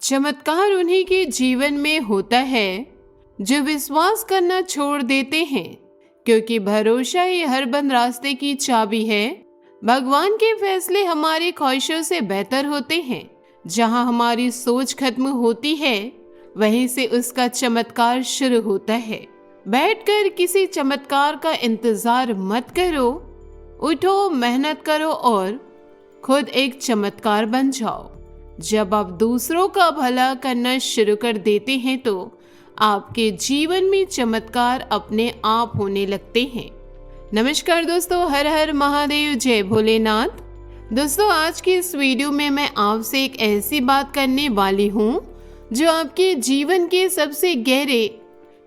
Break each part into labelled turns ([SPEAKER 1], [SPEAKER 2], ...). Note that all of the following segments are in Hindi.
[SPEAKER 1] चमत्कार उन्हीं के जीवन में होता है जो विश्वास करना छोड़ देते हैं, क्योंकि भरोसा ही हर बंद रास्ते की चाबी है। भगवान के फैसले हमारी ख्वाहिशों से बेहतर होते हैं। जहां हमारी सोच खत्म होती है, वहीं से उसका चमत्कार शुरू होता है। बैठकर किसी चमत्कार का इंतजार मत करो, उठो, मेहनत करो और खुद एक चमत्कार बन जाओ। जब आप दूसरों का भला करना शुरू कर देते हैं तो आपके जीवन में चमत्कार अपने आप होने लगते हैं। नमस्कार दोस्तों, हर हर महादेव, जय भोलेनाथ। दोस्तों, आज की इस वीडियो में मैं आपसे एक ऐसी बात करने वाली हूँ जो आपके जीवन के सबसे गहरे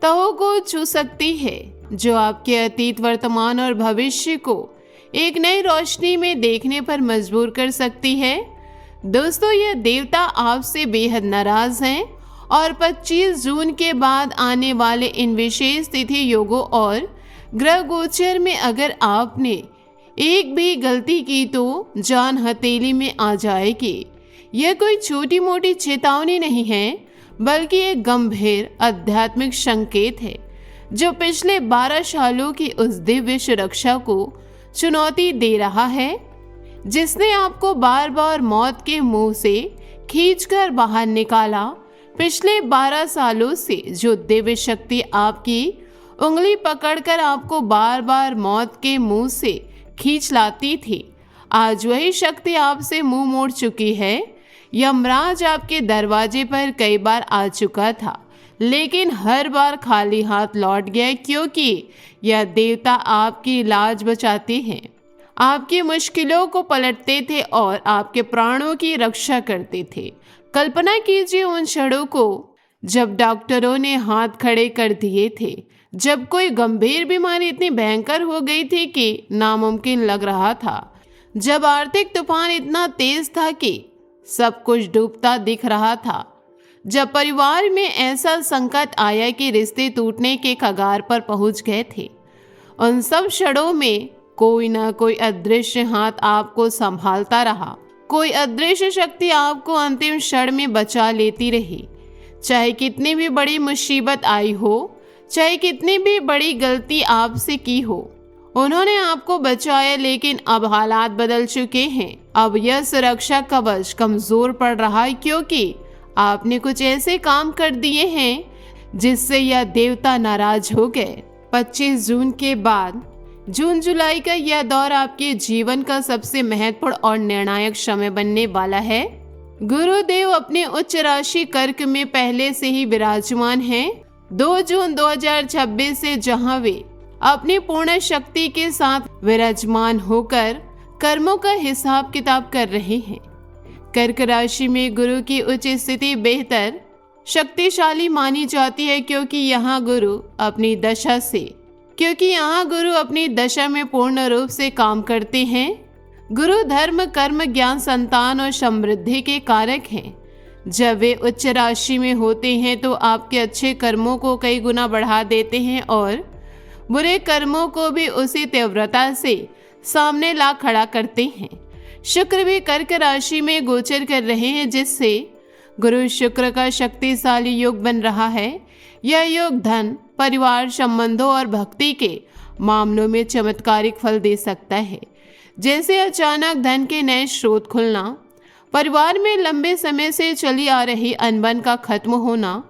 [SPEAKER 1] तहों को छू सकती है, जो आपके अतीत, वर्तमान और भविष्य को एक नई रोशनी में देखने पर मजबूर कर सकती है। दोस्तों, यह देवता आपसे बेहद नाराज हैं और 25 जून के बाद आने वाले इन विशेष तिथि योगों और ग्रह गोचर में अगर आपने एक भी गलती की तो जान हथेली में आ जाएगी। यह कोई छोटी मोटी चेतावनी नहीं है, बल्कि एक गंभीर आध्यात्मिक संकेत है जो पिछले 12 सालों की उस दिव्य सुरक्षा को चुनौती दे रहा है जिसने आपको बार बार मौत के मुंह से खींचकर बाहर निकाला। पिछले 12 सालों से जो दिव्य शक्ति आपकी उंगली पकड़कर आपको बार बार मौत के मुंह से खींच लाती थी, आज वही शक्ति आपसे मुंह मोड़ चुकी है। यमराज आपके दरवाजे पर कई बार आ चुका था, लेकिन हर बार खाली हाथ लौट गया, क्योंकि यह देवता आपकी लाज बचाते हैं, आपकी मुश्किलों को पलटते थे और आपके प्राणों की रक्षा करते थे। कल्पना कीजिए उन क्षणों को जब डॉक्टरों ने हाथ खड़े कर दिए थे, जब कोई गंभीर बीमारी इतनी भयंकर हो गई थी कि नामुमकिन लग रहा था, जब आर्थिक तूफान इतना तेज था कि सब कुछ डूबता दिख रहा था, जब परिवार में ऐसा संकट आया कि रिश्ते टूटने के कगार पर पहुंच गए थे। उन सब क्षणों में कोई ना कोई अदृश्य हाथ आपको संभालता रहा, कोई अदृश्य शक्ति आपको अंतिम क्षण में बचा लेती रही। चाहे कितनी भी बड़ी मुसीबत आई हो, चाहे कितनी भी बड़ी गलती आपसे की हो, उन्होंने आपको बचाया। लेकिन अब हालात बदल चुके हैं। अब यह सुरक्षा कवच कमजोर पड़ रहा है, क्योंकि आपने कुछ ऐसे काम कर दिए हैं जिससे यह देवता नाराज हो गए। 25 जून के बाद जून जुलाई का यह दौर आपके जीवन का सबसे महत्वपूर्ण और निर्णायक समय बनने वाला है। गुरुदेव अपने उच्च राशि कर्क में पहले से ही विराजमान हैं। 2 जून 2026 से जहां वे अपनी पूर्ण शक्ति के साथ विराजमान होकर कर्मों का हिसाब किताब कर रहे हैं। कर्क राशि में गुरु की उच्च स्थिति बेहतर शक्तिशाली मानी जाती है, क्योंकि यहाँ गुरु अपनी दशा में पूर्ण रूप से काम करते हैं। गुरु धर्म, कर्म, ज्ञान, संतान और समृद्धि के कारक हैं। जब वे उच्च राशि में होते हैं तो आपके अच्छे कर्मों को कई गुना बढ़ा देते हैं और बुरे कर्मों को भी उसी तीव्रता से सामने ला खड़ा करते हैं। शुक्र भी कर्क राशि में गोचर कर रहे हैं, जिससे गुरु शुक्र का शक्तिशाली योग बन रहा है। यह योग धन, परिवार, संबंधों और भक्ति के मामलों में चमत्कारिक फल दे सकता है, जैसे अचानक धन के नए स्रोत खुलना, परिवार में लंबे समय से चली आ रही अनबन का खत्म होना,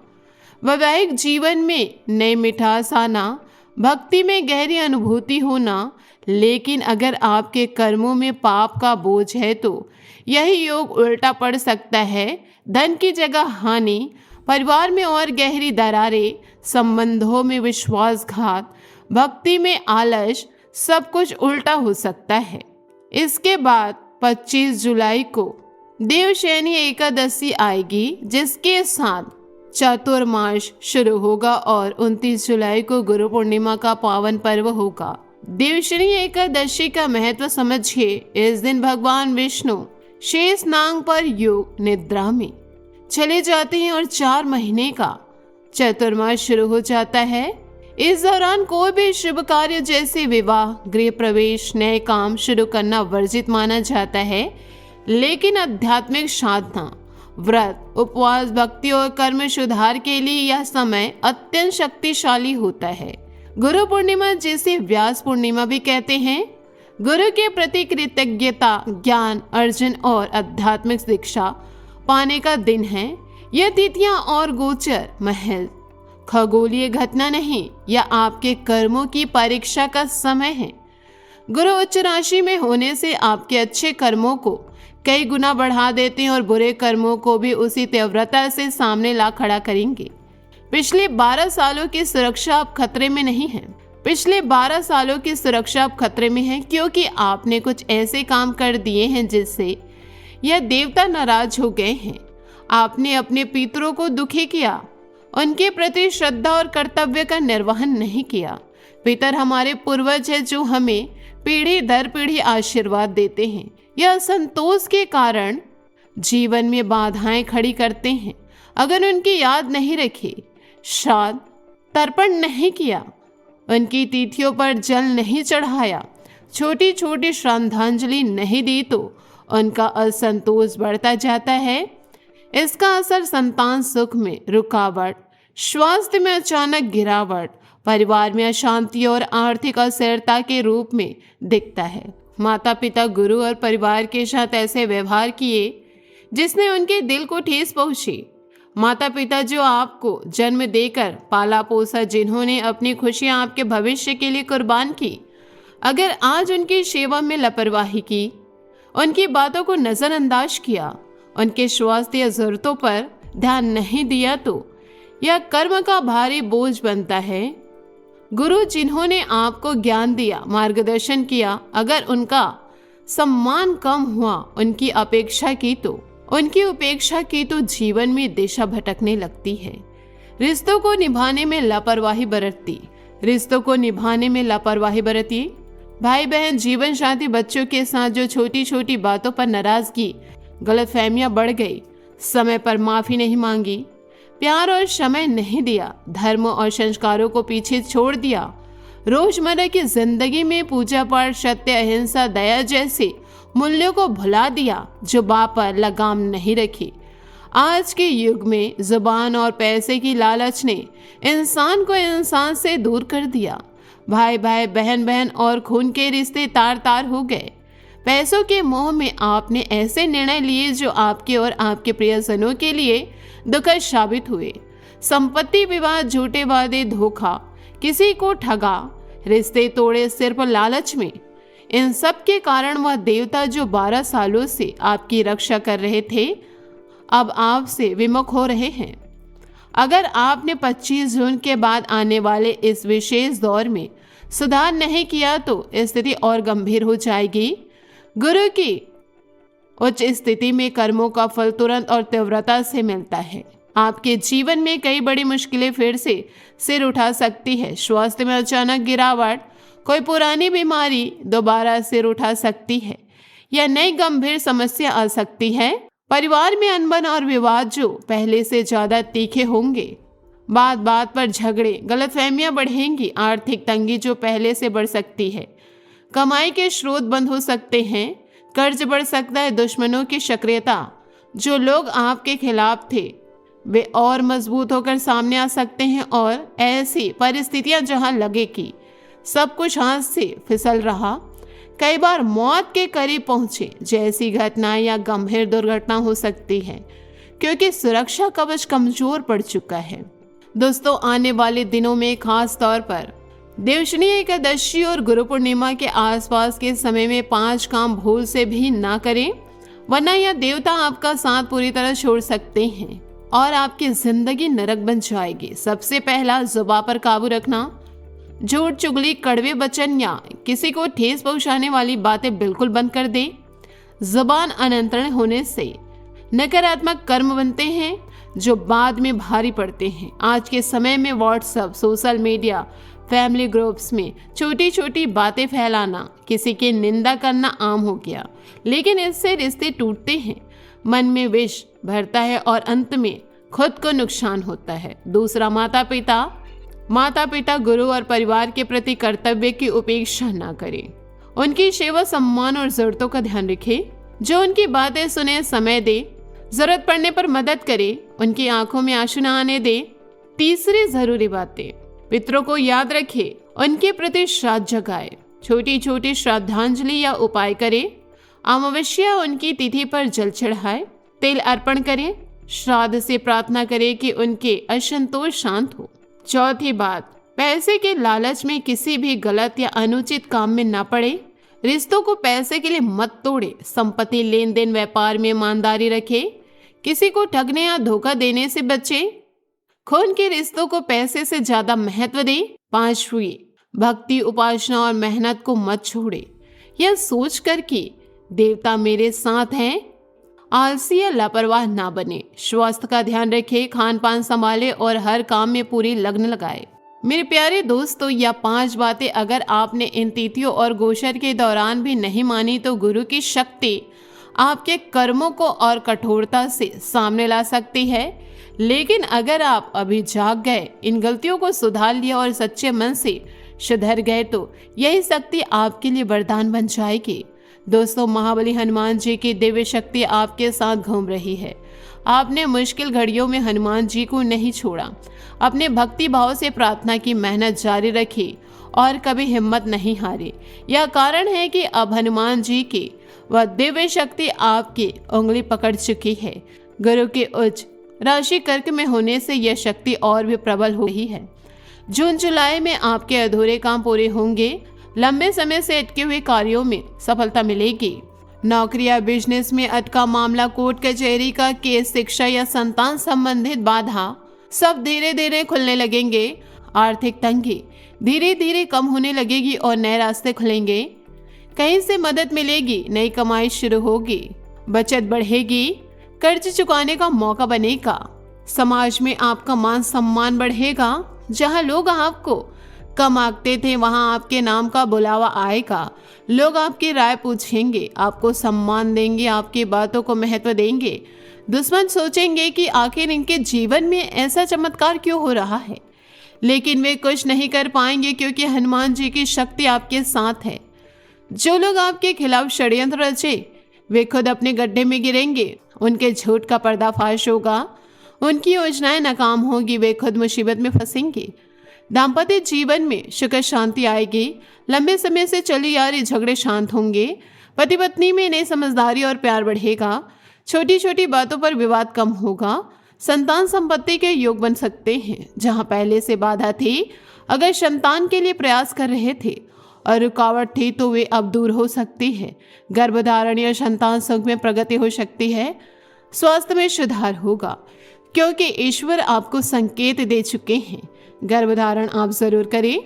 [SPEAKER 1] वैवाहिक जीवन में नई मिठास आना, भक्ति में गहरी अनुभूति होना। लेकिन अगर आपके कर्मों में पाप का बोझ है तो यही योग उल्टा पड़ सकता है। धन की जगह हानि, परिवार में और गहरी दरारें, संबंधों में विश्वासघात, भक्ति में आलस, सब कुछ उल्टा हो सकता है। इसके बाद 25 जुलाई को देवशयनी एकादशी आएगी, जिसके साथ चातुर्मास शुरू होगा और 29 जुलाई को गुरु पूर्णिमा का पावन पर्व होगा। देवशयनी एकादशी का महत्व समझिए। इस दिन भगवान विष्णु शेष नाग पर योग निद्रा में चले जाते हैं और 4 महीने का चातुर्मास शुरू हो जाता है। इस दौरान कोई भी शुभ कार्य जैसे विवाह, गृह प्रवेश, नए काम शुरू करना वर्जित माना जाता है, लेकिन आध्यात्मिक साधना, व्रत, उपवास, भक्ति और कर्म सुधार के लिए यह समय अत्यंत शक्तिशाली होता है। गुरु पूर्णिमा, जिसे व्यास पूर्णिमा भी कहते हैं, गुरु के प्रति कृतज्ञता, ज्ञान अर्जन और आध्यात्मिक शिक्षा पाने का दिन है। यह तिथियां और गोचर महज खगोलीय घटना नहीं, यह आपके कर्मों की परीक्षा का समय है। गुरु उच्च राशि में होने से आपके अच्छे कर्मों को कई गुना बढ़ा देते हैं और बुरे कर्मों को भी उसी तीव्रता से सामने ला खड़ा करेंगे। पिछले 12 सालों की सुरक्षा अब खतरे में नहीं है। पिछले 12 सालों की सुरक्षा अब खतरे में है, क्योंकि आपने कुछ ऐसे काम कर दिए हैं जिससे यह देवता नाराज हो गए हैं। आपने अपने पितरों को दुखी किया, उनके प्रति श्रद्धा और कर्तव्य का निर्वहन नहीं किया। पितर हमारे पूर्वज है जो हमें पीढ़ी दर पीढ़ी आशीर्वाद देते हैं। यह संतोष के कारण जीवन में बाधाएं खड़ी करते हैं। अगर उनकी याद नहीं रखी, श्राद्ध तर्पण नहीं किया, उनकी तिथियों पर जल नहीं चढ़ाया, छोटी छोटी श्रद्धांजलि नहीं दी, तो उनका असंतोष बढ़ता जाता है। इसका असर संतान सुख में रुकावट, स्वास्थ्य में अचानक गिरावट, परिवार में अशांति और आर्थिक अस्थिरता के रूप में दिखता है। माता पिता, गुरु और परिवार के साथ ऐसे व्यवहार किए जिसने उनके दिल को ठेस पहुंची। माता पिता जो आपको जन्म देकर पाला पोसा, जिन्होंने अपनी खुशियां आपके भविष्य के लिए कुर्बान की, अगर आज उनकी सेवा में लापरवाही की, उनकी बातों को नजरअंदाज किया, उनके स्वास्थ्य जरूरतों पर ध्यान नहीं दिया, तो यह कर्म का भारी बोझ बनता है। गुरु जिन्होंने आपको ज्ञान दिया, मार्गदर्शन किया, अगर उनका सम्मान कम हुआ, उनकी उपेक्षा की तो जीवन में दिशा भटकने लगती है। रिश्तों को निभाने में लापरवाही बरती। भाई बहन, जीवन साथी, बच्चों के साथ जो छोटी छोटी बातों पर नाराजगी, गलतफहमियां बढ़ गई, समय पर माफी नहीं मांगी, प्यार और समय नहीं दिया, धर्म और संस्कारों को पीछे छोड़ दिया, रोजमर्रा की जिंदगी में पूजा पाठ, सत्य, अहिंसा, दया जैसे मूल्यों को भुला दिया, जुबान पर लगाम नहीं रखी। आज के युग में जुबान और पैसे की लालच ने इंसान को इंसान से दूर कर दिया। भाई भाई, बहन बहन और खून के रिश्ते तार तार हो गए। पैसों के मोह में आपने ऐसे निर्णय लिए जो आपके और आपके प्रियजनों के लिए दुखद साबित हुए। संपत्ति विवाद, झूठे वादे, धोखा, किसी को ठगा, रिश्ते तोड़े सिर्फ लालच में। इन सब के कारण वह देवता जो 12 सालों से आपकी रक्षा कर रहे थे, अब आपसे विमुख हो रहे हैं। अगर आपने 25 जून के बाद आने वाले इस विशेष दौर में सुधार नहीं किया तो स्थिति और गंभीर हो जाएगी। गुरु की उच्च स्थिति में कर्मों का फल तुरंत और तीव्रता से मिलता है। आपके जीवन में कई बड़ी मुश्किलें फिर से सिर उठा सकती है। स्वास्थ्य में अचानक गिरावट, कोई पुरानी बीमारी दोबारा सिर उठा सकती है या नई गंभीर समस्या आ सकती है। परिवार में अनबन और विवाद जो पहले से ज्यादा तीखे होंगे, बात बात पर झगड़े, गलतफहमियां बढ़ेंगी, आर्थिक तंगी जो पहले से बढ़ सकती है, कमाई के स्रोत बंद हो सकते हैं, कर्ज बढ़ सकता है, दुश्मनों की सक्रियता, जो लोग आपके खिलाफ थे वे और मजबूत होकर सामने आ सकते हैं, और ऐसी परिस्थितियां जहां लगे कि सब कुछ हाथ से फिसल रहा, कई बार मौत के करीब पहुंचे जैसी घटना या गंभीर दुर्घटना हो सकती है, क्योंकि सुरक्षा कवच कमजोर पड़ चुका है। दोस्तों, आने वाले दिनों में खास तौर पर देवशनी एकादशी और गुरु पूर्णिमा के आसपास के समय में 5 काम भूल से भी ना करें, वरना यह देवता आपका साथ पूरी तरह छोड़ सकते हैं और आपकी जिंदगी नरक बन जाएगी। सबसे पहला, जुबान पर काबू रखना। झूठ, चुगली, कड़वे वचन या किसी को ठेस पहुंचाने वाली बातें बिल्कुल बंद कर दे। जुबान अनियंत्रण होने से नकारात्मक कर्म बनते हैं जो बाद में भारी पड़ते हैं। आज के समय में WhatsApp, social media, family groups में छोटी छोटी बातें फैलाना, किसी की निंदा करना आम हो गया, लेकिन इससे रिश्ते टूटते हैं, मन में विष भरता है और अंत में खुद को नुकसान होता है। दूसरा, माता पिता, गुरु और परिवार के प्रति कर्तव्य की उपेक्षा ना करें। उनकी सेवा, सम्मान और जरूरतों का ध्यान रखें। जो उनकी बातें सुने, समय दे। जरूरत पड़ने पर मदद करें, उनकी आंखों में आंसू न आने दें। तीसरी जरूरी बातें, पितरों को याद रखें, उनके प्रति श्राद्ध जगाए, छोटी छोटी श्राद्धांजलि या उपाय करें। अमावस्या उनकी तिथि पर जल चढ़ाए, तेल अर्पण करें, श्राद्ध से प्रार्थना करें कि उनके असंतोष शांत हो। चौथी बात, पैसे के लालच में किसी भी गलत या अनुचित काम में न पड़े। रिश्तों को पैसे के लिए मत तोड़े। संपत्ति लेन देन व्यापार में ईमानदारी रखे, किसी को ठगने या धोखा देने से बचे। खून के रिश्तों को पैसे से ज्यादा महत्व दे। पांचवी, भक्ति, उपासना और मेहनत को मत छोड़े, यह सोचकर कि देवता मेरे साथ हैं। आलसी या लापरवाह ना बने। स्वास्थ्य का ध्यान रखें, खान पान संभाले और हर काम में पूरी लगन लगाए। मेरे प्यारे दोस्तों, यह 5 बातें अगर आपने इन तिथियों और गोचर के दौरान भी नहीं मानी तो गुरु की शक्ति आपके कर्मों को और कठोरता से सामने ला सकती है। लेकिन अगर आप अभी जाग गए, इन गलतियों को सुधार लिया और सच्चे मन से सुधर गए तो यही शक्ति आपके लिए वरदान बन जाएगी। दोस्तों, महाबली हनुमान जी की दिव्य शक्ति आपके साथ घूम रही है। आपने मुश्किल घड़ियों में हनुमान जी को नहीं छोड़ा, अपने भक्ति भाव से प्रार्थना की मेहनत जारी रखी और कभी हिम्मत नहीं हारी। यह कारण है कि अब हनुमान जी की वह दिव्य शक्ति आपकी उंगली पकड़ चुकी है। गुरु के उच्च राशि कर्क में होने से यह शक्ति और भी प्रबल हो रही है। जून जुलाई में आपके अधूरे काम पूरे होंगे। लंबे समय से अटके हुए कार्यों में सफलता मिलेगी। नौकरी या बिजनेस में अटका मामला, कोर्ट कचहरी का केस, शिक्षा या संतान संबंधित बाधा सब धीरे धीरे खुलने लगेंगे। आर्थिक तंगी धीरे धीरे कम होने लगेगी और नए रास्ते खुलेंगे। कहीं से मदद मिलेगी, नई कमाई शुरू होगी, बचत बढ़ेगी, कर्ज चुकाने का मौका बनेगा। समाज में आपका मान सम्मान बढ़ेगा। जहां लोग आपको कम आंकते थे वहां आपके नाम का बुलावा आएगा। लोग आपकी राय पूछेंगे, आपको सम्मान देंगे, आपकी बातों को महत्व देंगे। दुश्मन सोचेंगे कि आखिर इनके जीवन में ऐसा चमत्कार क्यों हो रहा है, लेकिन वे कुछ नहीं कर पाएंगे क्योंकि हनुमान जी की शक्ति आपके साथ है। जो लोग आपके खिलाफ षड्यंत्र रचे वे खुद अपने गड्ढे में गिरेंगे। उनके झूठ का पर्दाफाश होगा, उनकी योजनाएं नाकाम होगी, वे खुद मुसीबत में फंसेंगे। दाम्पत्य जीवन में सुख शांति आएगी। लंबे समय से चली आ रही झगड़े शांत होंगे। पति पत्नी में नई समझदारी और प्यार बढ़ेगा। छोटी छोटी बातों पर विवाद कम होगा। संतान संपत्ति के योग बन सकते हैं जहां पहले से बाधा थी। अगर संतान के लिए प्रयास कर रहे थे और रुकावट थी तो वे अब दूर हो सकती है। गर्भधारण या संतान सुख में प्रगति हो सकती है। स्वास्थ्य में सुधार होगा क्योंकि ईश्वर आपको संकेत दे चुके हैं। गर्भधारण आप जरूर करें।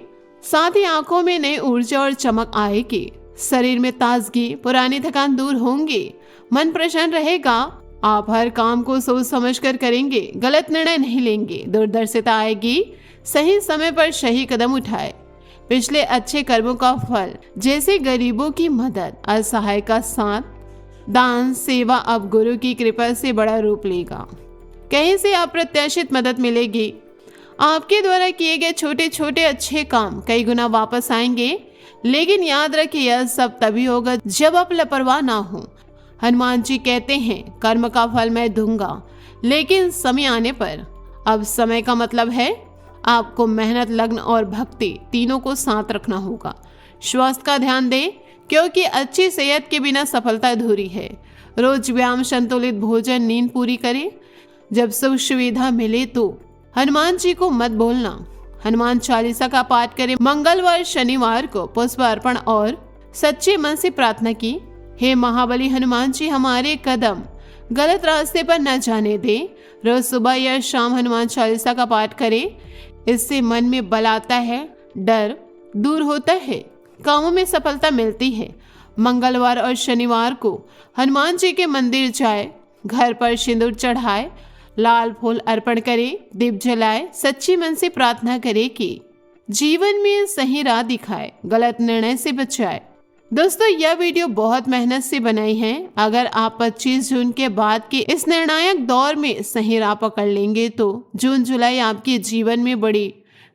[SPEAKER 1] साथ ही आंखों में नई ऊर्जा और चमक आएगी। शरीर में ताजगी, पुरानी थकान दूर होंगी। मन प्रसन्न रहेगा। आप हर काम को सोच समझकर करेंगे, गलत निर्णय नहीं लेंगे। दूरदर्शिता आएगी। सही समय पर सही कदम उठाए। पिछले अच्छे कर्मों का फल जैसे गरीबों की मदद, असहाय का साथ, दान, सेवा अब गुरु की कृपा से बड़ा रूप लेगा। कहीं से अप्रत्याशित मदद मिलेगी। आपके द्वारा किए गए छोटे छोटे अच्छे काम कई गुना वापस आएंगे। लेकिन याद रखिए, यह सब तभी होगा जब आप लापरवाह ना हो। हनुमान जी कहते हैं, कर्म का फल मैं दूंगा, लेकिन समय आने पर। अब समय का मतलब है आपको मेहनत, लग्न और भक्ति तीनों को साथ रखना होगा। स्वास्थ्य का ध्यान दें क्योंकि अच्छी सेहत के बिना सफलता अधूरी है। रोज व्यायाम, संतुलित भोजन, नींद पूरी करें। जब सुख सुविधा मिले तो हनुमान जी को मत भूलना। हनुमान चालीसा का पाठ करें। मंगलवार, शनिवार को पुष्प अर्पण और सच्चे मन से प्रार्थना की। हे महाबली हनुमान जी, हमारे कदम गलत रास्ते पर न जाने दें। रोज सुबह या शाम हनुमान चालीसा का पाठ करें। इससे मन में बल आता है, डर दूर होता है, कामों में सफलता मिलती है। मंगलवार और शनिवार को हनुमान जी के मंदिर जाए, घर पर सिंदूर चढ़ाए, लाल फूल अर्पण करे, दीप जलाए, सच्ची मन से प्रार्थना करे कि जीवन में सही राह दिखाए, गलत निर्णय से बचाए। दोस्तों, यह वीडियो बहुत मेहनत से बनाई है। अगर आप 25 जून के बाद के इस निर्णायक दौर में सही राह पकड़ लेंगे तो जून जुलाई आपके जीवन में बड़ी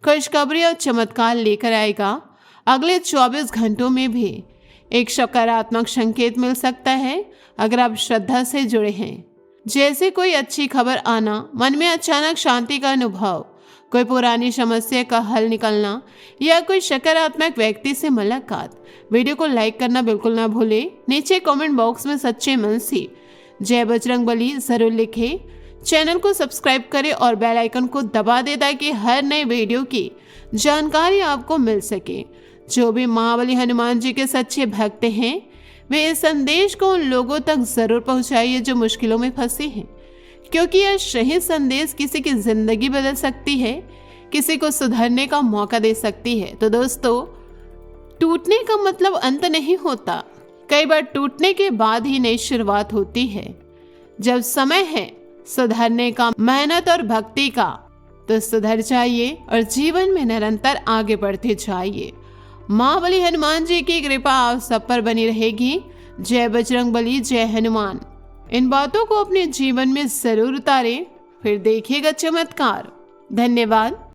[SPEAKER 1] खुशखबरी और चमत्कार लेकर आएगा। अगले 24 घंटों में भी एक सकारात्मक संकेत मिल सकता है अगर आप श्रद्धा से जुड़े हैं। जैसे कोई अच्छी खबर आना, मन में अचानक शांति का अनुभव, कोई पुरानी समस्या का हल निकलना या कोई सकारात्मक व्यक्ति से मुलाकात। वीडियो को लाइक करना बिल्कुल ना भूले। नीचे कमेंट बॉक्स में सच्चे मन से जय बजरंगबली जरूर लिखें। चैनल को सब्सक्राइब करें और बेल आइकन को दबा दें ताकि हर नए वीडियो की जानकारी आपको मिल सके। जो भी महाबली हनुमान जी के सच्चे भक्त हैं, वे इस संदेश को उन लोगों तक जरूर पहुंचाइए जो मुश्किलों में फंसे हैं, क्योंकि यह सही संदेश किसी की जिंदगी बदल सकती है, किसी को सुधरने का मौका दे सकती है। तो दोस्तों, टूटने का मतलब अंत नहीं होता, कई बार टूटने के बाद ही नई शुरुआत होती है। जब समय है सुधरने का, मेहनत और भक्ति का, तो सुधर जाइए और जीवन में निरंतर आगे बढ़ते जाइए। महाबली हनुमान जी की कृपा आप सब पर बनी रहेगी। जय बजरंगबली, जय हनुमान। इन बातों को अपने जीवन में जरूर उतारें, फिर देखिएगा चमत्कार। धन्यवाद।